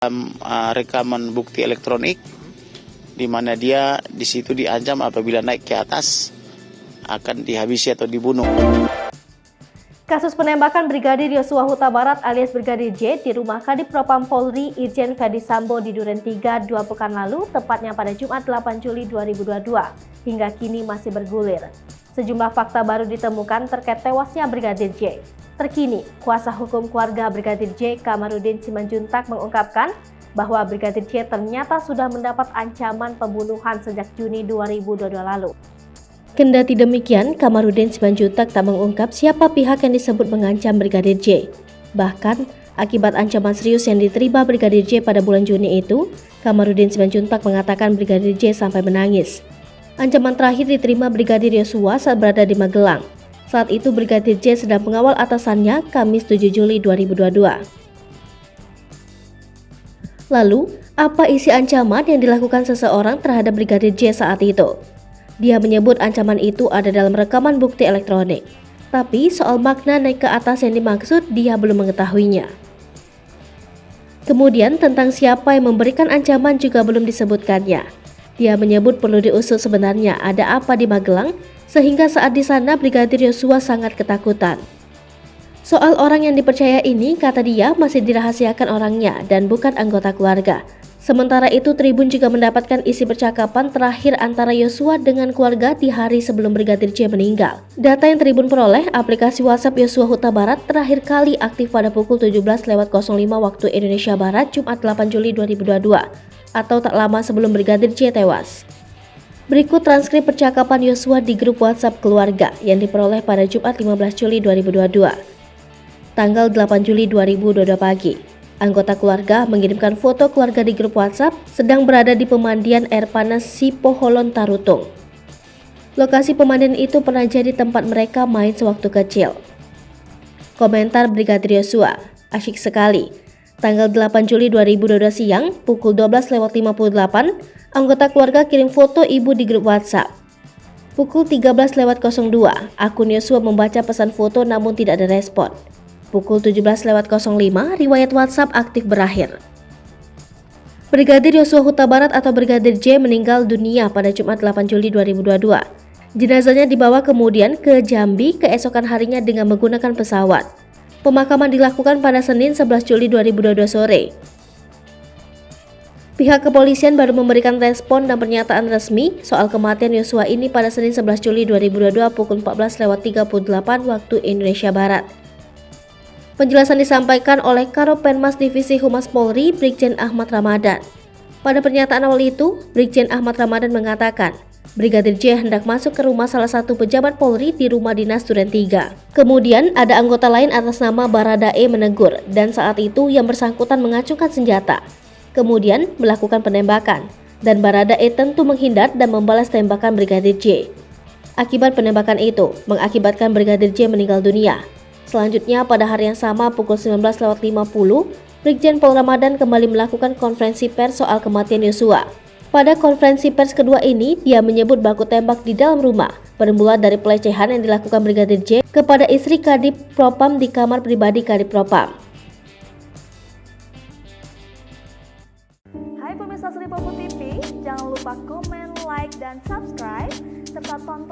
rekaman bukti elektronik di mana dia di situ diancam apabila naik ke atas akan dihabisi atau dibunuh. Kasus penembakan Brigadir Yosua Huta Barat alias Brigadir J di rumah Kadif Propam Polri Irjen Ferdy Sambo di Duren 3 2 pekan lalu, tepatnya pada Jumat 8 Juli 2022, hingga kini masih bergulir. Sejumlah fakta baru ditemukan terkait tewasnya Brigadir J. Terkini, kuasa hukum keluarga Brigadir J, Kamarudin Simanjuntak, mengungkapkan bahwa Brigadir J ternyata sudah mendapat ancaman pembunuhan sejak Juni 2022 lalu. Kendati demikian, Kamarudin Simanjuntak tak mengungkap siapa pihak yang disebut mengancam Brigadir J. Bahkan, akibat ancaman serius yang diterima Brigadir J pada bulan Juni itu, Kamarudin Simanjuntak mengatakan Brigadir J sampai menangis. Ancaman terakhir diterima Brigadir Yosua saat berada di Magelang. Saat itu Brigadir J sedang mengawal atasannya Kamis 7 Juli 2022. Lalu, apa isi ancaman yang dilakukan seseorang terhadap Brigadir J saat itu? Dia menyebut ancaman itu ada dalam rekaman bukti elektronik. Tapi soal makna naik ke atas yang dimaksud dia belum mengetahuinya. Kemudian tentang siapa yang memberikan ancaman juga belum disebutkannya. Dia menyebut perlu diusut sebenarnya ada apa di Magelang sehingga saat di sana Brigadir Yosua sangat ketakutan. Soal orang yang dipercaya ini, kata dia, masih dirahasiakan orangnya dan bukan anggota keluarga. Sementara itu, Tribun juga mendapatkan isi percakapan terakhir antara Yosua dengan keluarga di hari sebelum Brigadir J meninggal. Data yang Tribun peroleh, aplikasi WhatsApp Yosua Huta Barat terakhir kali aktif pada pukul 17.05 waktu Indonesia Barat, Jumat 8 Juli 2022, atau tak lama sebelum Brigadir J tewas. Berikut transkrip percakapan Yosua di grup WhatsApp keluarga yang diperoleh pada Jumat 15 Juli 2022. Tanggal 8 Juli 2022 pagi, anggota keluarga mengirimkan foto keluarga di grup WhatsApp sedang berada di pemandian air panas Sipoholon Tarutung. Lokasi pemandian itu pernah jadi tempat mereka main sewaktu kecil. Komentar Brigadir Yosua, asyik sekali. Tanggal 8 Juli 2022 siang, pukul 12.58, anggota keluarga kirim foto ibu di grup WhatsApp. Pukul 13.02, akun Yosua membaca pesan foto namun tidak ada respon. Pukul 17.05, riwayat WhatsApp aktif berakhir. Brigadir Yosua Huta Barat atau Brigadir J meninggal dunia pada Jumat 8 Juli 2022. Jenazahnya dibawa kemudian ke Jambi keesokan harinya dengan menggunakan pesawat. Pemakaman dilakukan pada Senin 11 Juli 2022 sore. Pihak kepolisian baru memberikan respon dan pernyataan resmi soal kematian Yosua ini pada Senin 11 Juli 2022 pukul 14.38 waktu Indonesia Barat. Penjelasan disampaikan oleh Karopenmas Divisi Humas Polri, Brigjen Ahmad Ramadan. Pada pernyataan awal itu, Brigjen Ahmad Ramadan mengatakan, Brigadir J hendak masuk ke rumah salah satu pejabat Polri di rumah dinas Duren 3. Kemudian ada anggota lain atas nama Baradae menegur dan saat itu yang bersangkutan mengacungkan senjata. Kemudian melakukan penembakan dan Baradae tentu menghindar dan membalas tembakan Brigadir J. Akibat penembakan itu mengakibatkan Brigadir J meninggal dunia. Selanjutnya pada hari yang sama pukul 19.50, Brigjen Pol Ramadan kembali melakukan konferensi pers soal kematian Yosua. Pada konferensi pers kedua ini, dia menyebut baku tembak di dalam rumah bermula dari pelecehan yang dilakukan Brigadir J kepada istri Kadif Propam di kamar pribadi Kadif Propam. Hai pemirsa Sri Popo TV, jangan lupa komen, like, dan subscribe, serta tonton